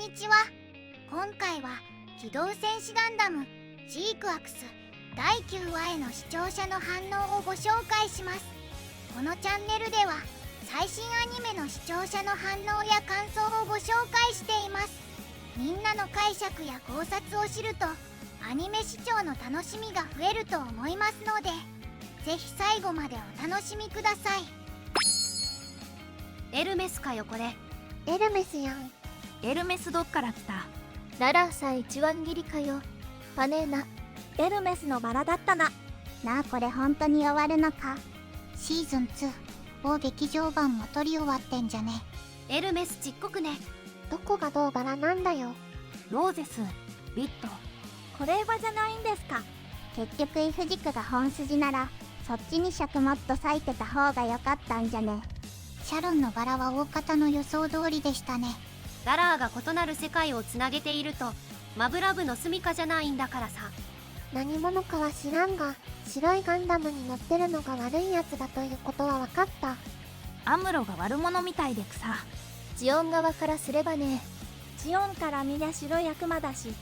にちは。今回は機動戦士ガンダムジークアクス第9話への視聴者の反応をご紹介します。このチャンネルでは最新アニメの視聴者の反応や感想をご紹介しています。みんなの解釈や考察を知るとアニメ視聴の楽しみが増えると思いますので、ぜひ最後までお楽しみください。エルメスかよこれ。エルメスやん。エルメスどっから来た？ララーさん一番切りかよ。パネーナ。エルメスのバラだったな。なあ、これ本当に終わるのか？シーズン2某劇場版も撮り終わってんじゃね？エルメスちっこくね。どこがどうバラなんだよ。ローゼス、ビット。これはじゃないんですか？結局イフ軸が本筋ならそっちに尺もっと割いてた方が良かったんじゃね？シャロンのバラは大方の予想通りでしたね。ララーが異なる世界をつなげているとマブラブの住処じゃないんだからさ。何者かは知らんが、白いガンダムに乗ってるのが悪いやつだということは分かった。アムロが悪者みたいでくさ。ジオン側からすればね。ジオンから見りゃ白い悪魔だし。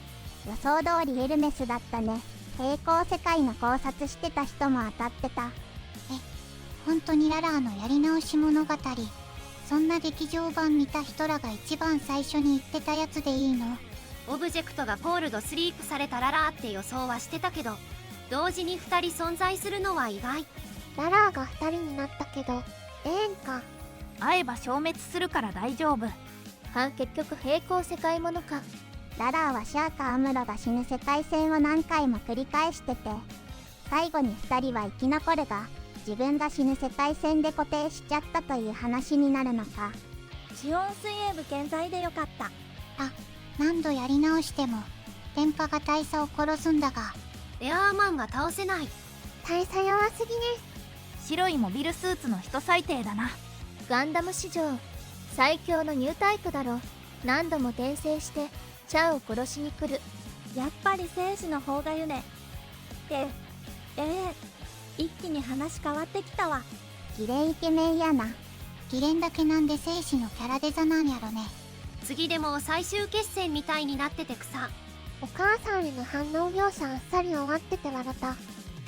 予想通りエルメスだったね。平行世界の考察してた人も当たってた。本当にララーのやり直し物語、そんな劇場版見た人らが一番最初に言ってたやつでいいの？オブジェクトがコールドスリープされたララーって予想はしてたけど、同時に2人存在するのは意外。ララーが2人になったけど、ええんか。会えば消滅するから大丈夫。結局平行世界ものか。ララーはシャーかアムロが死ぬ世界線を何回も繰り返してて、最後に2人は生き残るが自分が死ぬ世界線で固定しちゃったという話になるのか。ジオン水泳部健在でよかった。何度やり直しても電波が大佐を殺すんだが、エアーマンが倒せない。大佐弱すぎね。白いモビルスーツの人最低だな。ガンダム史上最強のニュータイプだろ。何度も転生してチャーを殺しに来る。やっぱり戦士の方がゆね。一気に話変わってきたわ。ギレイケメンやな。ギレンだけなんで戦士のキャラデザなんやろね。次でも最終決戦みたいになっててくさ。お母さんへの反応描写あっさり終わってて笑った。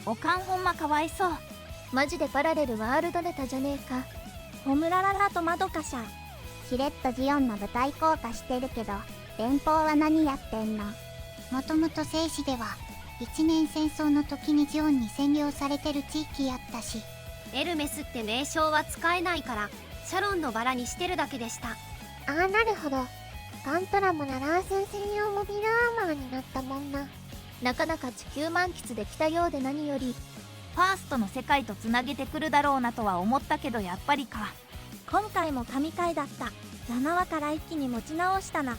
おかんほんまかわいそう。マジでパラレルワールドネタじゃねえか。ホムラララとマドカシャ。しれっとジオンの舞台効果してるけど、連邦は何やってんの？もともと聖史では一年戦争の時にジオンに占領されてる地域やったし。エルメスって名称は使えないからシャロンのバラにしてるだけでした。なるほど。ガントラもララースン専用モビルアーマーになったもんな。なかなか地球満喫できたようで何より。ファーストの世界とつなげてくるだろうなとは思ったけど、やっぱりか。今回も神回だった。7話から一気に持ち直したな。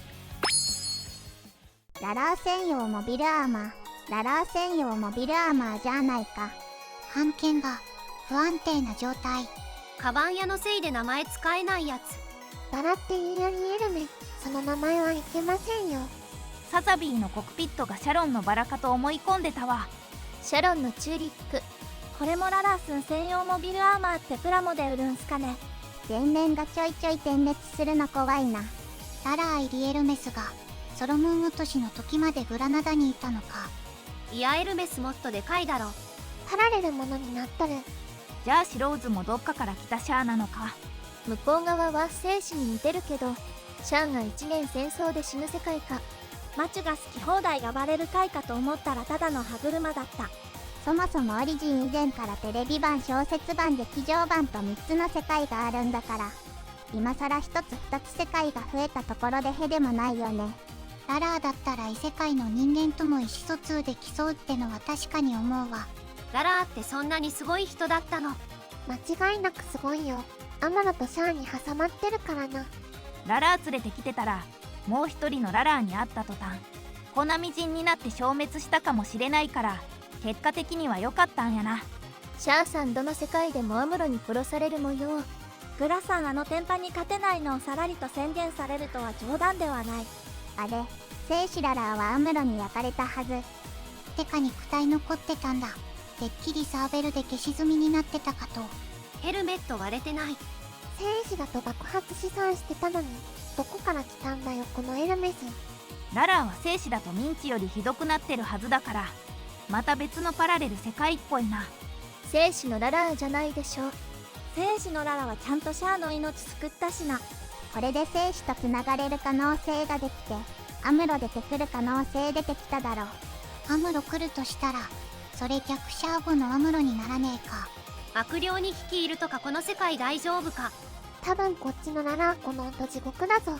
ララー専用モビルアーマー、ララー専用モビルアーマーじゃないか。版権が不安定な状態。カバン屋のせいで名前使えないやつ。バラっていうよりエルメ、その名前はいけませんよ。サザビーのコクピットがシャロンのバラかと思い込んでたわ。シャロンのチューリップ。これもララースン専用モビルアーマーってプラモで売るんすかね。前面がちょいちょい点滅するの怖いな。ララー入りエルメスがソロモン落としの時までグラナダにいたのか。いや、エルメスもっとでかいだろ。パラレルものになっとる。じゃあシローズもどっかから来たシャアなのか。向こう側は生死に似てるけど、シャンが1年戦争で死ぬ世界か。マチュが好き放題がバレる回かと思ったらただの歯車だった。そもそもオリジン以前からテレビ版、小説版、劇場版と3つの世界があるんだから、今更1つ2つ世界が増えたところでへでもないよね。ララーだったら異世界の人間とも意思疎通できそうってのは確かに思うわ。ララーってそんなにすごい人だったの？間違いなくすごいよ。アマロとシャアに挟まってるからな。ララー連れてきてたらもう一人のララーに会った途端粉みじんになって消滅したかもしれないから、結果的には良かったんやな。シャアさんどの世界でもアムロに殺される模様。グラさんテンパに勝てないのをさらりと宣言されるとは冗談ではない。あれ、聖子ララーはアムロに焼かれたはず。てか肉体残ってたんだ。てっきりサーベルで消し済みになってたかと。ヘルメット割れてない。戦士だと爆発試算してたのに。どこから来たんだよこのエルメス。ララーは生死だとミンチよりひどくなってるはずだから、また別のパラレル世界っぽいな。生死のララーじゃないでしょ。生死のララはちゃんとシャアの命救ったしな。これで生死とつながれる可能性ができて、アムロ出てくる可能性出てきただろう。アムロ来るとしたら、それ逆シャア後のアムロにならねえか。悪霊に危機いるとかこの世界大丈夫か。多分こっちのララーこの後地獄だぞ。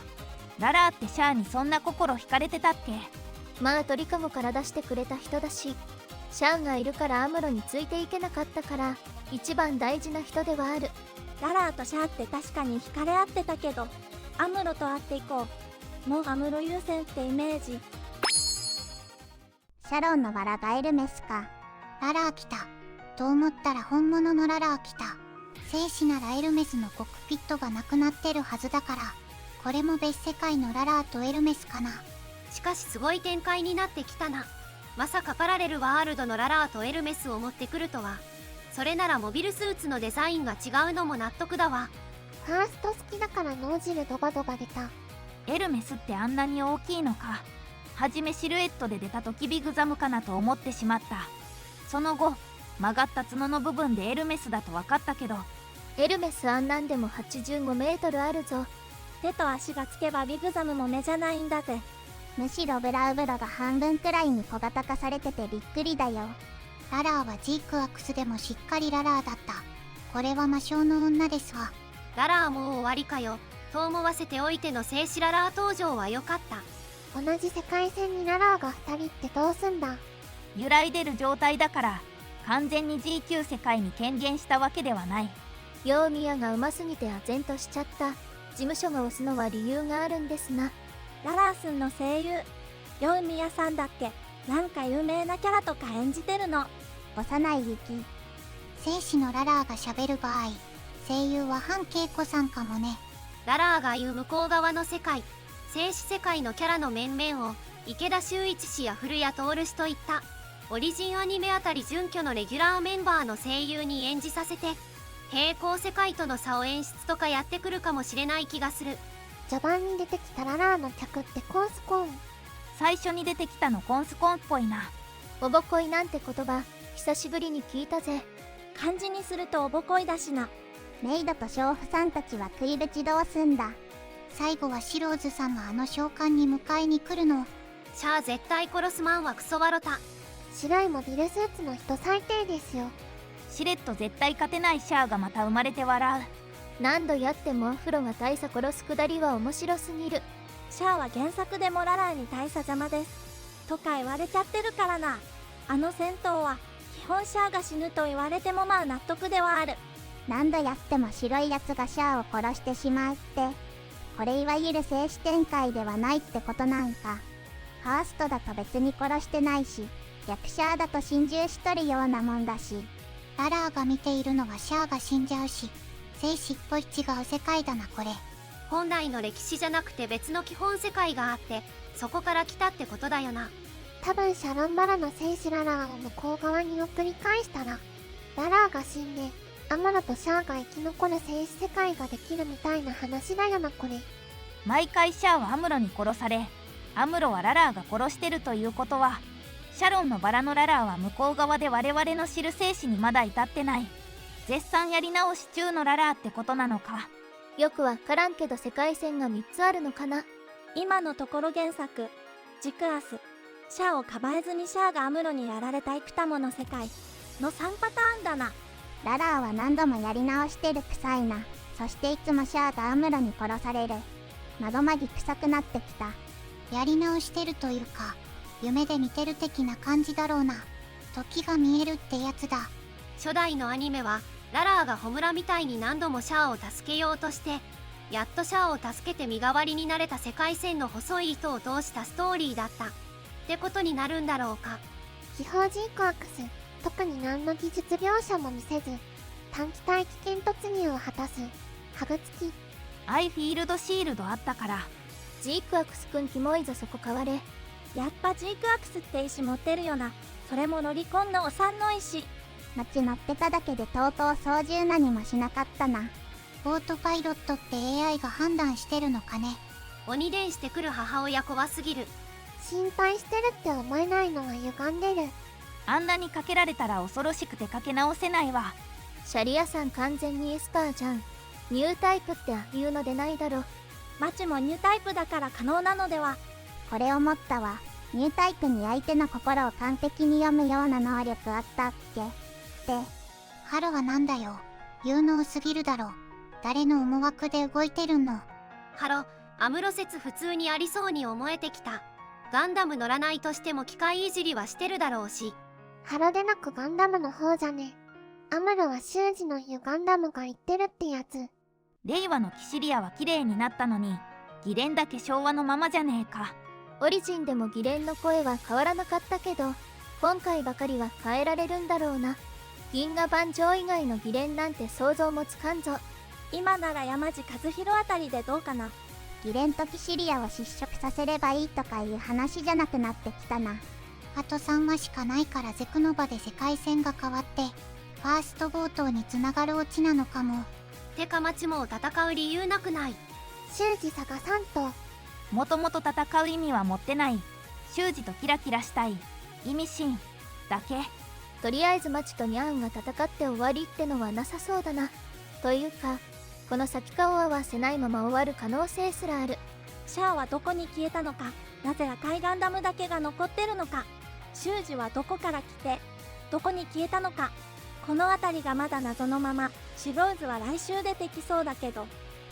ララーってシャアにそんな心惹かれてたっけ？まあ鳥かごから出してくれた人だし、シャアがいるからアムロについていけなかったから一番大事な人ではある。ララーとシャアって確かに惹かれ合ってたけど、アムロと会っていこう。もうアムロ優先ってイメージ。シャロンのバラがエルメスか。ララー来た。と思ったら本物のララー来た。生死ならエルメスのコックピットがなくなってるはずだから、これも別世界のララーとエルメスかな。しかしすごい展開になってきたな。まさかパラレルワールドのララーとエルメスを持ってくるとは。それならモビルスーツのデザインが違うのも納得だわ。ファースト好きだから脳汁ドバドバ出た。エルメスってあんなに大きいのか。はじめシルエットで出た時ビグザムかなと思ってしまった。その後曲がった角の部分でエルメスだと分かったけど、エルメスあんなんでも85メートルあるぞ。手と足がつけばビグザムも目じゃないんだぜ。むしろブラウブロが半分くらいに小型化されててびっくりだよ。ララーはジークアクスでもしっかりララーだった。これは魔性の女ですわ。ララーもう終わりかよ。と思わせておいての静止ララー登場は良かった。同じ世界線にララーが2人ってどうすんだ。揺らいでる状態だから完全に G 級世界に権限したわけではない。ヨウミヤがうますぎて唖然としちゃった。事務所が押すのは理由があるんですな。ララースンの声優、ヨウミヤさんだっけ。なんか有名なキャラとか演じてるの。幼い雪。生死のララーが喋る場合、声優は半恵子さんかもね。ララーが言う向こう側の世界、静止世界のキャラの面々を池田秀一氏や古谷徹氏といったオリジンアニメあたり準拠のレギュラーメンバーの声優に演じさせて、平行世界との差を演出とかやってくるかもしれない気がする。序盤に出てきたララーの客ってコンスコン。最初に出てきたのコンスコンっぽいな。おぼこいなんて言葉久しぶりに聞いたぜ。漢字にするとおぼこいだしな。メイドと娼婦さんたちは食いぶちどうすんだ。最後はシローズさんがあの召喚に迎えに来るの。シャア絶対殺すマンはクソワロタ。白いモビルスーツの人最低ですよ。しれっと絶対勝てないシャアがまた生まれて笑う。何度やってもアフロが大佐殺すくだりは面白すぎる。シャアは原作でもララーに大佐邪魔ですとか言われちゃってるからな。あの戦闘は基本シャアが死ぬと言われてもまあ納得ではある。何度やっても白いやつがシャアを殺してしまうって、これいわゆる静止展開ではないってことなんか。ファーストだと別に殺してないし、逆シャアだと心中しとるようなもんだし、ララーが見ているのはシャアが死んじゃうし、静止っぽい違う世界だなこれ。本来の歴史じゃなくて別の基本世界があって、そこから来たってことだよな。多分シャロンバラの戦士ララーを向こう側に送り返したら、ララーが死んでアムロとシャアが生き残る静止世界ができるみたいな話だよなこれ。毎回シャアはアムロに殺され、アムロはララーが殺してるということは、シャロンのバラのララーは向こう側で我々の知る生死にまだ至ってない、絶賛やり直し中のララーってことなのか。よくわからんけど世界線が3つあるのかな。今のところ原作、ジクアス、シャアをかばえずにシャアがアムロにやられた幾多もの世界の3パターンだな。ララーは何度もやり直してる臭いな。そしていつもシャアがアムロに殺される。窓まぎ臭くなってきた。やり直してるというか、夢で見てる的な感じだろうな。時が見えるってやつだ。初代のアニメはララーがホムラみたいに何度もシャアを助けようとして、やっとシャアを助けて身代わりになれた世界線の細い糸を通したストーリーだったってことになるんだろうか。秘宝ジークアクス、特に何の技術描写も見せず短期待危険突入を果たすハグ付き。アイフィールドシールドあったから。ジークアクスくんキモいぞそこ変われ。やっぱジークアクスって石持ってるよな。それもロリコンのお産の石。街乗ってただけでとうとう操縦何もしなかったな。オートパイロットって AI が判断してるのかね。鬼伝してくる母親怖すぎる。心配してるって思えないのは歪んでる。あんなにかけられたら恐ろしくてかけ直せないわ。シャリアさん完全にエスパーじゃん。ニュータイプって言うのでないだろ。マチもニュータイプだから可能なのでは。これ思ったわ。ニュータイプに相手の心を完璧に読むような能力あったっけって。ハロはなんだよ。有能すぎるだろ。誰の思惑で動いてるの？ハロ、アムロ説普通にありそうに思えてきた。ガンダム乗らないとしても機械いじりはしてるだろうし。ハロでなくガンダムの方じゃね。アムロは修二の言うガンダムが言ってるってやつ。令和のキシリアは綺麗になったのに、ギレンだけ昭和のままじゃねえか。オリジンでもギレンの声は変わらなかったけど、今回ばかりは変えられるんだろうな。銀河万丈以外のギレンなんて想像もつかんぞ。今なら山地和弘あたりでどうかな。ギレンとキシリアを失職させればいいとかいう話じゃなくなってきたな。あと3話しかないからゼクノバで世界線が変わってファースト冒頭につながるオチなのかも。てかマチも戦う理由なくない？修二探さんと。もともと戦う意味は持ってない。修二とキラキラしたい意味深だけ。とりあえずマチとニャンが戦って終わりってのはなさそうだな。というか、この先顔を合わせないまま終わる可能性すらある。シャアはどこに消えたのか、なぜ赤いガンダムだけが残ってるのか、修二はどこから来てどこに消えたのか、この辺りがまだ謎のまま。シュローズは来週出てきそうだけど、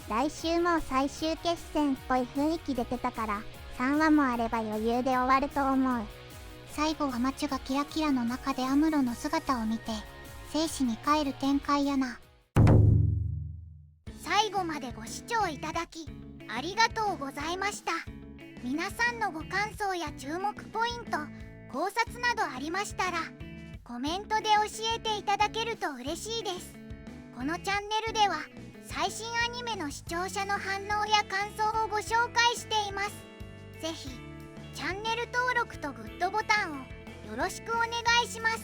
来週も最終決戦っぽい雰囲気出てたから3話もあれば余裕で終わると思う。最後はマチュがキラキラの中でアムロの姿を見て生死に帰る展開やな。最後までご視聴いただきありがとうございました。皆さんのご感想や注目ポイント、考察などありましたらコメントで教えていただけると嬉しいです。このチャンネルでは最新アニメの視聴者の反応や感想をご紹介しています。ぜひチャンネル登録とグッドボタンをよろしくお願いします。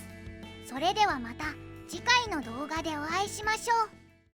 それではまた次回の動画でお会いしましょう。